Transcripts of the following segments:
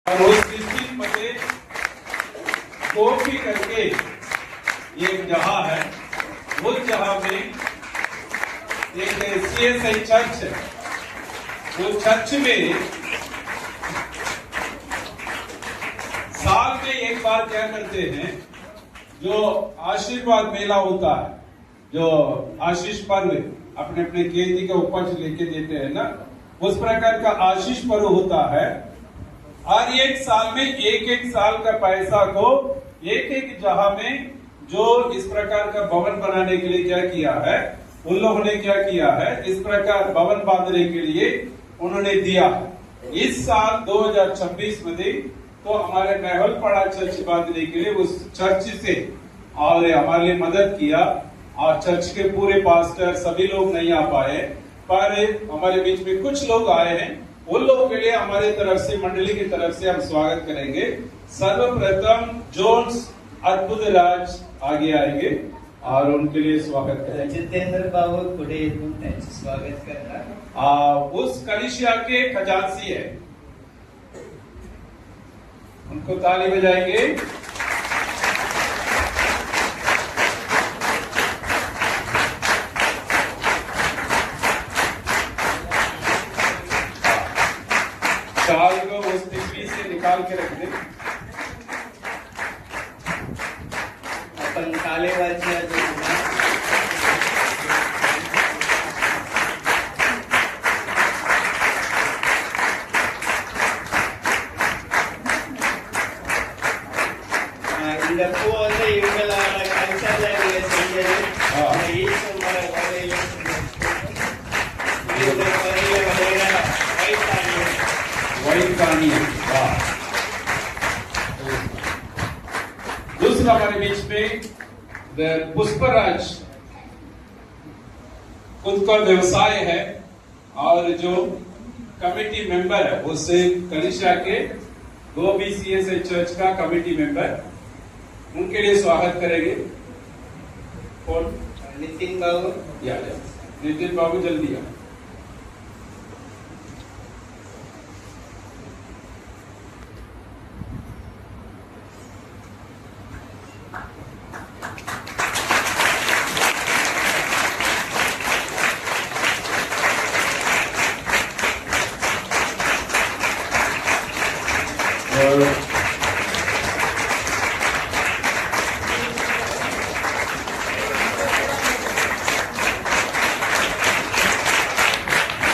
रोज मध्ये कोफी करके एक जगह है, उस जगह में एक CSI चर्च है। वो चर्च में साल में एक बार क्या करते हैं, जो आशीर्वाद मेला होता है, जो आशीष पर्व अपने अपने खेती का उपज लेके देते हैं ना, उस प्रकार का आशीष पर्व होता है। और एक साल में एक साल का पैसा को एक जगह में जो इस प्रकार का भवन बनाने के लिए क्या किया है, उन लोगों ने क्या किया है, इस प्रकार भवन बांधने के लिए उन्होंने दिया। इस साल 2026 में तो हमारे महलपड़ा चर्च बांधने के लिए उस चर्च से और हमारे लिए मदद किया, और चर्च के पूरे पास्टर सभी लोग नहीं आ पाए, पर हमारे बीच में कुछ लोग आए हैं। उन लोगों के लिए हमारे तरफ से, मंडली की तरफ से हम स्वागत करेंगे। सर्वप्रथम जोन्स अद्भुत राज आगे आएंगे और उनके लिए स्वागत करेंगे। जितेंद्र बाबू पुढे येऊन त्यांचे स्वागत करणार। उस कलिसिया के खजांची है, उनको ताली बजाएंगे। शाल को उस टिप्पी से निकाल के रख दे। अपन कालेवाची ಇದಕ್ಕೂ ಅಂದ್ರೆ ಇವೆಲ್ಲ ಕಲ್ಚರ್ ಆಗಿದೆ ಸಂಜೆ ಈ ಸುಮಾರು वही कहानी है। दूसरा हमारे बीच में पुष्पराज, खुद का व्यवसाय है और जो कमेटी मेंबर है उस कलिसिया के गोबी CSI चर्च का कमेटी मेंबर, उनके लिए स्वागत करेंगे। कौन? नितिन बाबू। नितिन बाबू जल्दी आ।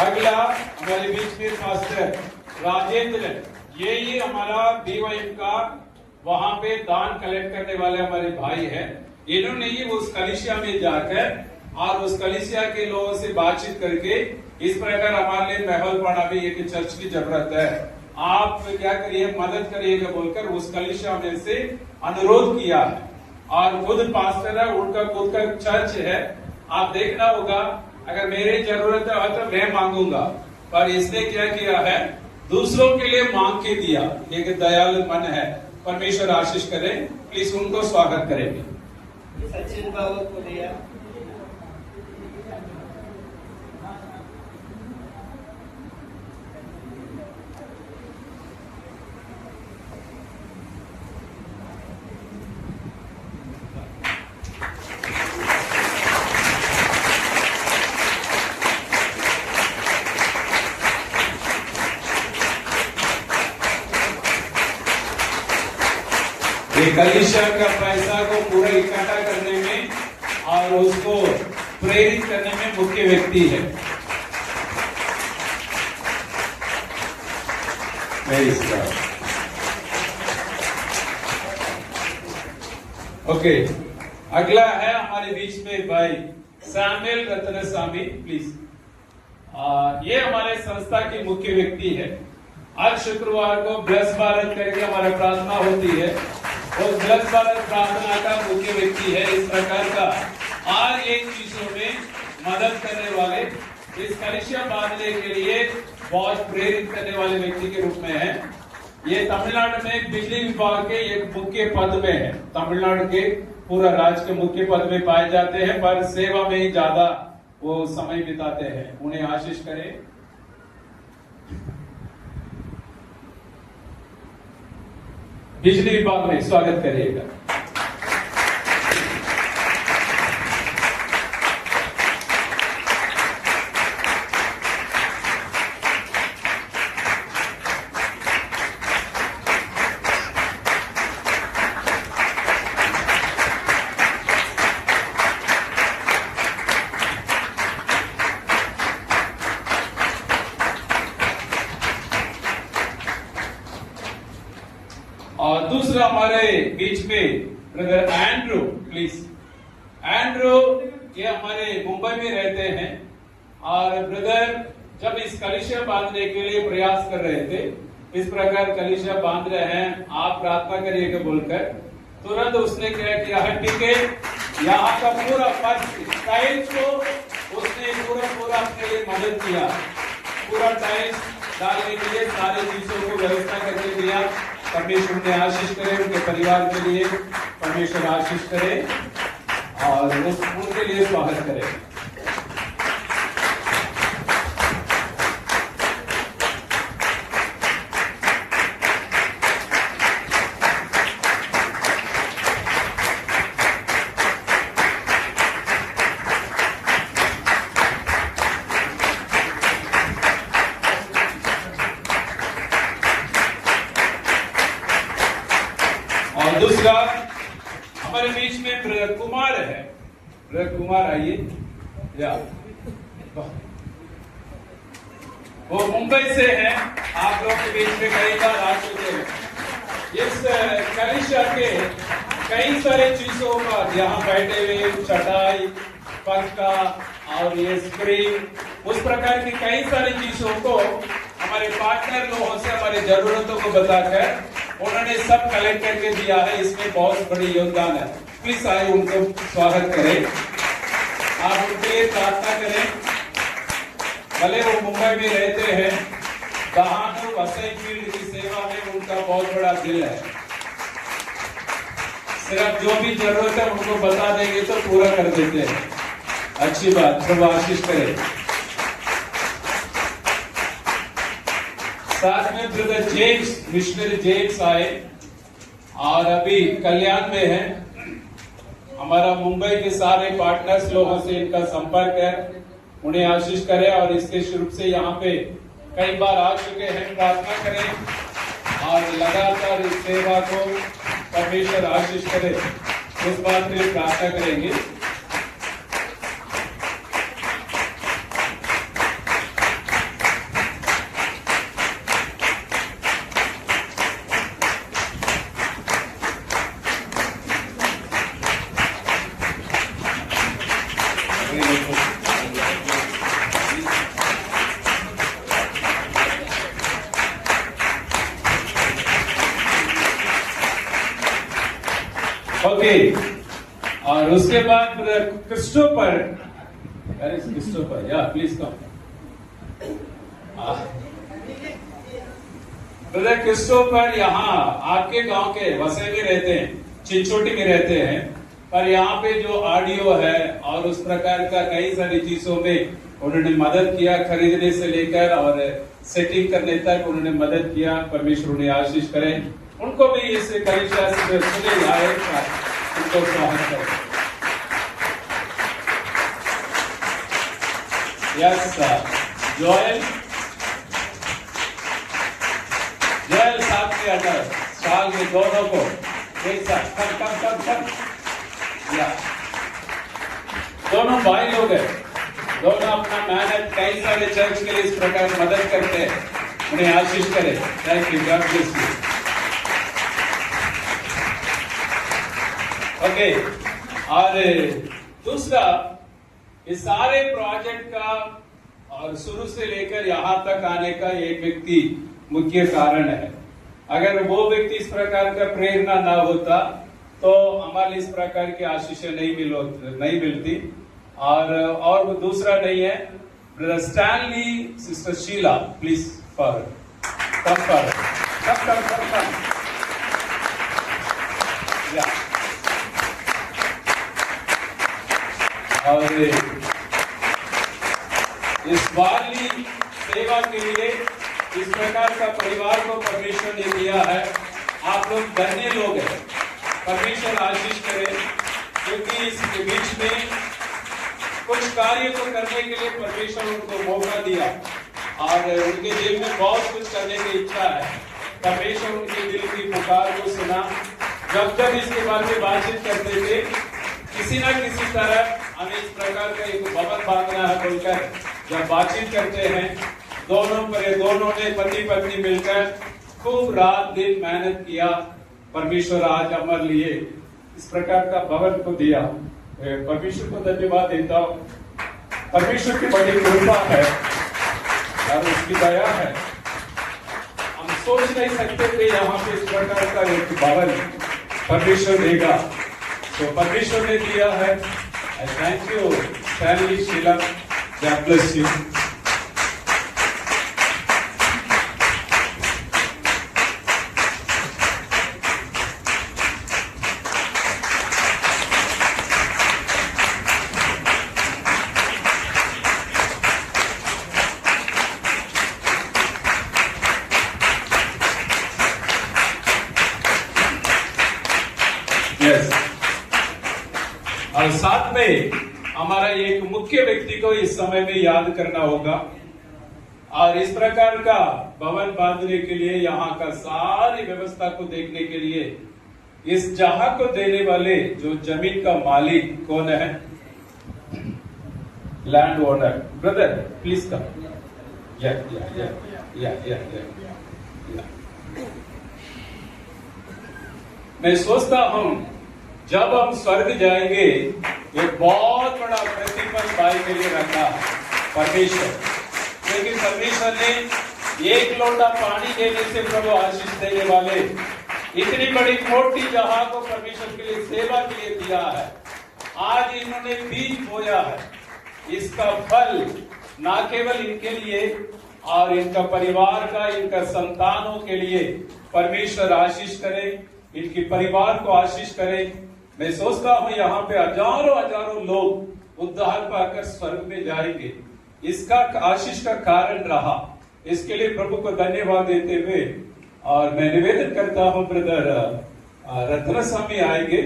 अगला हमारे बीच में पास्टर राजेंद्र, ये ही हमारा BYM का वहां पे दान कलेक्ट करने वाले हमारे भाई हैं। इन्होंने ही उस कलिसिया में जाकर और उस कलिसिया के लोगों से बातचीत करके इस प्रकार हमारे लिए महलपड़ा में एक चर्च की जरूरत है, आप क्या करिए, मदद करिएगा बोलकर उस कलिसिया में से अनुरोध किया है। और खुद पास्टर है, उनका खुद का चर्च है। आप देखना होगा, अगर मेरी जरूरत है तो मैं मांगूंगा, पर इसने क्या किया है, दूसरों के लिए मांग के दिया। एक दयालु मन है, परमेश्वर आशीष करे। प्लीज उनको स्वागत करेंगे। सचिन बाबू को दिया। ये कलिसिया का पैसा को पूरा इकट्ठा करने में और उसको प्रेरित करने में मुख्य व्यक्ति है। ओके, अगला है हमारे बीच में भाई सैमुअल रत्नस्वामी, प्लीज। ये हमारे संस्था के मुख्य व्यक्ति है। हर शुक्रवार को ब्लस भारत करके हमारा प्रार्थना होती है, और ब्लस भारत प्रार्थना का मुख्य व्यक्ति है। इस प्रकार का और एक चीजों में मदद करने वाले, इस कलिसिया बांधने के लिए बहुत प्रेरित करने वाले व्यक्ति के रूप में है। ये तमिलनाडु में बिजली विभाग के एक मुख्य पद में है। तमिलनाडु के पूरा राज्य के मुख्य पद में पाए जाते हैं, पर सेवा में ही ज्यादा वो समय बिताते हैं। उन्हें आशीष करें। बिजली विभाग में स्वागत करिएगा। और दूसरा हमारे बीच में ब्रदर एंड्रू, प्लीज। एंड्रू ये हमारे मुंबई में रहते हैं और ब्रदर जब इस कलिशा बांधने के लिए प्रयास कर रहे थे, इस प्रकार कलिशा बांध रहे हैं, आप प्रार्थना करिएगा बोलकर, तुरंत उसने क्या किया, हड्डी के यहाँ का पूरा टाइल्स को उसने पूरा अपने लिए मदद किया, पूरा टाइल्स डालने के लिए सारी चीजों को व्यवस्था करके दिया। परमेश्वर ने आशीष करे, उनके परिवार के लिए परमेश्वर आशीष करे और उनके लिए स्वागत करे। और दूसरा हमारे बीच में ब्रदर कुमार है। ब्रदर कुमार आइए। या वो मुंबई से है, आप लोग के बीच में कई बार आ चुके हैं। इस कलिशा के कई सारे चीजों का यहाँ बैठे हुए चटाई, पंखा और ये स्क्रीन, उस प्रकार की कई सारी चीजों को हमारे पार्टनर लोगों से हमारी जरूरतों को बताकर उन्होंने सब कलेक्ट करके दिया है। इसमें बहुत बड़ी योगदान है। प्लीज आए, उनको स्वागत करें, आप उनके लिए प्रार्थना करें। भले वो मुंबई में रहते हैं, दहानू वसई फील्ड की सेवा में उनका बहुत बड़ा दिल है। सिर्फ जो भी जरूरत है उनको बता देंगे तो पूरा कर देते हैं। अच्छी बात, प्रभु आशीष करे। साथ में ब्रदर जेम्स, मिशनरी जेम्स आए और अभी कल्याण में है। हमारा मुंबई के सारे पार्टनर्स लोगों से इनका संपर्क है, उन्हें आशीष करें और इसके शुरू से यहाँ पे कई बार आ चुके हैं। प्रार्थना करें और लगातार इस सेवा को परमेश्वर आशीष करे, इस बात के लिए प्रार्थना करेंगे। ओके, और उसके बाद क्रिस्टोफर, या प्लीज कम। ब्रदर क्रिस्टोफर यहाँ आपके गांव के वसई में रहते हैं, चिंचोटी में रहते हैं, पर यहाँ पे जो ऑडियो है और उस प्रकार का कई सारी चीजों में उन्होंने मदद किया, खरीदने से लेकर और सेटिंग करने तक उन्होंने मदद किया। परमेश्वर उन्हें आशीष करें। उनको भी इस कलिशा से सुने आए, उनको स्वागत करें। यस जोएल, जोएल साथ में अगर साल में दोनों को एक साथ कम या दोनों भाई लोग हैं, दोनों अपना मेहनत कई सारे चर्च के लिए इस प्रकार मदद करते हैं। उन्हें आशीष करें। Thank you, God bless you. Okay, और दूसरा इस सारे प्रोजेक्ट का और शुरू से लेकर यहाँ तक आने का एक व्यक्ति मुख्य कारण है। अगर वो व्यक्ति इस प्रकार का प्रेरणा ना होता तो हमारे इस प्रकार की आशीष नहीं मिलती। और वो दूसरा नहीं है, brother Stanley, sister Sheila, please forward, come या। और इस बारली सेवा के लिए इस प्रकार का परिवार को परमेश्वर ने दिया है। आप लोग धन्य लोग हैं। परमेश्वर आशीष करे, क्योंकि इसके बीच में कुछ कार्य को करने के लिए परमेश्वर उनको मौका दिया और उनके दिल में बहुत कुछ करने की इच्छा है। परमेश्वर उनके दिल की पुकार को सुना। जब जब इसके बारे में बातचीत करते थे, किसी ना किसी तरह हमें इस प्रकार का एक भवन बांधना है बोलकर जब बातचीत करते हैं, दोनों ने पति पत्नी मिलकर खूब रात दिन मेहनत किया। परमेश्वर आज हमारे लिए इस प्रकार का भवन को दिया। परमेश्वर को धन्यवाद देता हूँ। परमेश्वर की बड़ी कृपा है और उसकी दया है। हम सोच नहीं सकते थे यहाँ पे इस प्रकार का एक भवन परमेश्वर देगा, तो परमेश्वर ने दिया है। Thank you family Sheela, God bless you. और साथ में हमारा एक मुख्य व्यक्ति को इस समय में याद करना होगा। और इस प्रकार का भवन बांधने के लिए, यहाँ का सारी व्यवस्था को देखने के लिए, इस जहां को देने वाले जो जमीन का मालिक कौन है? Land owner brother, please come. मैं सोचता हूं जब हम स्वर्ग जाएंगे, ये बहुत बड़ा प्रतिफल भाई के लिए रखा परमेश्वर, क्योंकि परमेश्वर ने एक लोटा पानी देने से प्रभु आशीष देने वाले इतनी बड़ी मोटी जहां को परमेश्वर के लिए सेवा के लिए दिया है। आज इन्होंने बीज बोया है, इसका फल ना केवल इनके लिए और इनका परिवार का, इनका संतानों के लिए परमेश्वर आशीष करे, इनके परिवार को आशीष करे। मैं सोचता हूं यहाँ पे हजारों लोग उद्धार पाकर स्वर्ग में जाएंगे। इसका आशीष का कारण रहा, इसके लिए प्रभु को धन्यवाद देते हुए और मैं निवेदन करता हूं ब्रदर रत्न स्वामी आएंगे,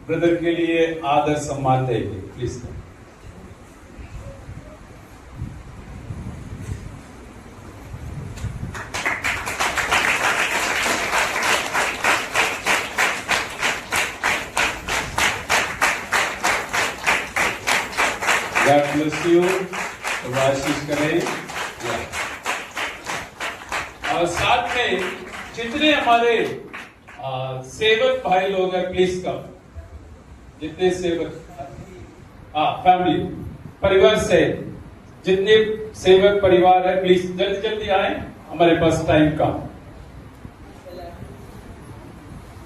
ब्रदर के लिए आदर सम्मान देंगे, प्लीज। God bless you, आशीष करें। और साथ में जितने हमारे सेवक भाई लोग हैं, प्लीज कम। जितने सेवक फैमिली परिवार से जितने सेवक परिवार है, प्लीज जल्दी जल्दी आए, हमारे पास टाइम कम।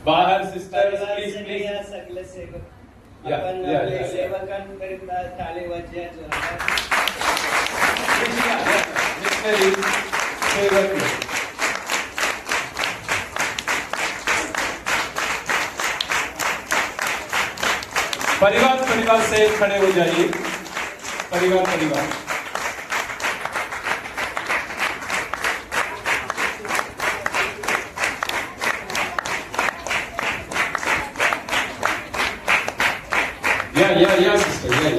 बाहर सिस्टर प्लीज सगळे सेवक आपण आपले सेवकांकरिता टाळी वाजवायचं। परिवार से खड़े हो जाइए। परिवार Yeah, sister. Yeah.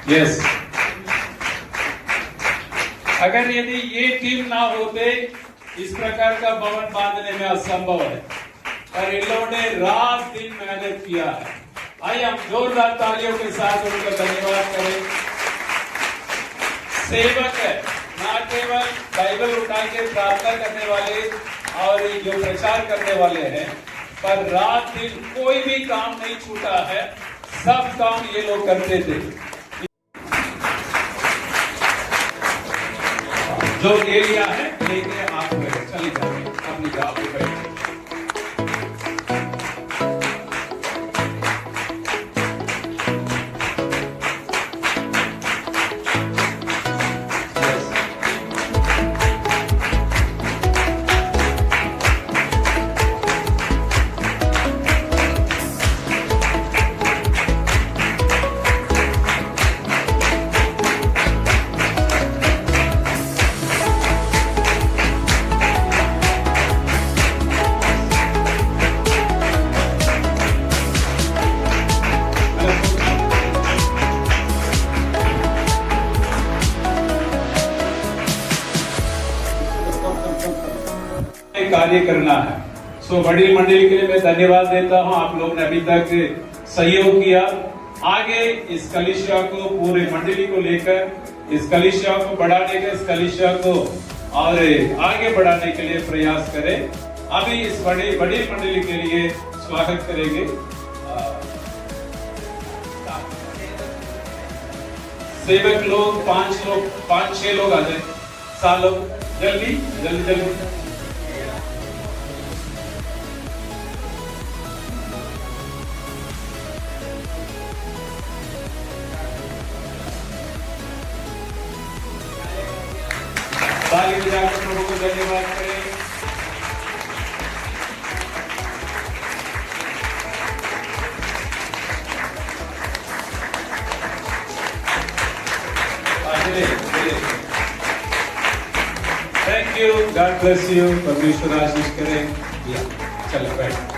Yes. अगर यदि ये टीम ना होते, इस प्रकार का भवन बांधने में असंभव है, पर इन लोगों ने रात दिन मेहनत किया है। आइए हम जोरदार तालियों के साथ उनका धन्यवाद करें। सेवक है, ना केवल बाइबल उठा के प्रार्थना करने वाले और जो प्रचार करने वाले हैं, पर रात दिन कोई भी काम नहीं छूटा है, सब काम ये लोग करते थे। जो एरिया है लेके आप चले जाए अपनी जगह पे बैठे। कार्य करना है। सो बड़ी मंडली के लिए मैं धन्यवाद देता हूं, आप लोग ने अभी तक सहयोग किया। आगे इस कलिसिया को, पूरे मंडली को लेकर इस कलिसिया को बढ़ाने के, इस कलिसिया को और आगे बढ़ाने के लिए प्रयास करें। अभी इस बड़ी मंडली के लिए स्वागत करेंगे सेवक लोग, 5-6 लोग आ जाए, 7 लोग, जल्दी। ताली बजाकर प्रभु को धन्यवाद करें। Thank you, God bless you, परमेश्वर आशीष करें। चलो बैठ।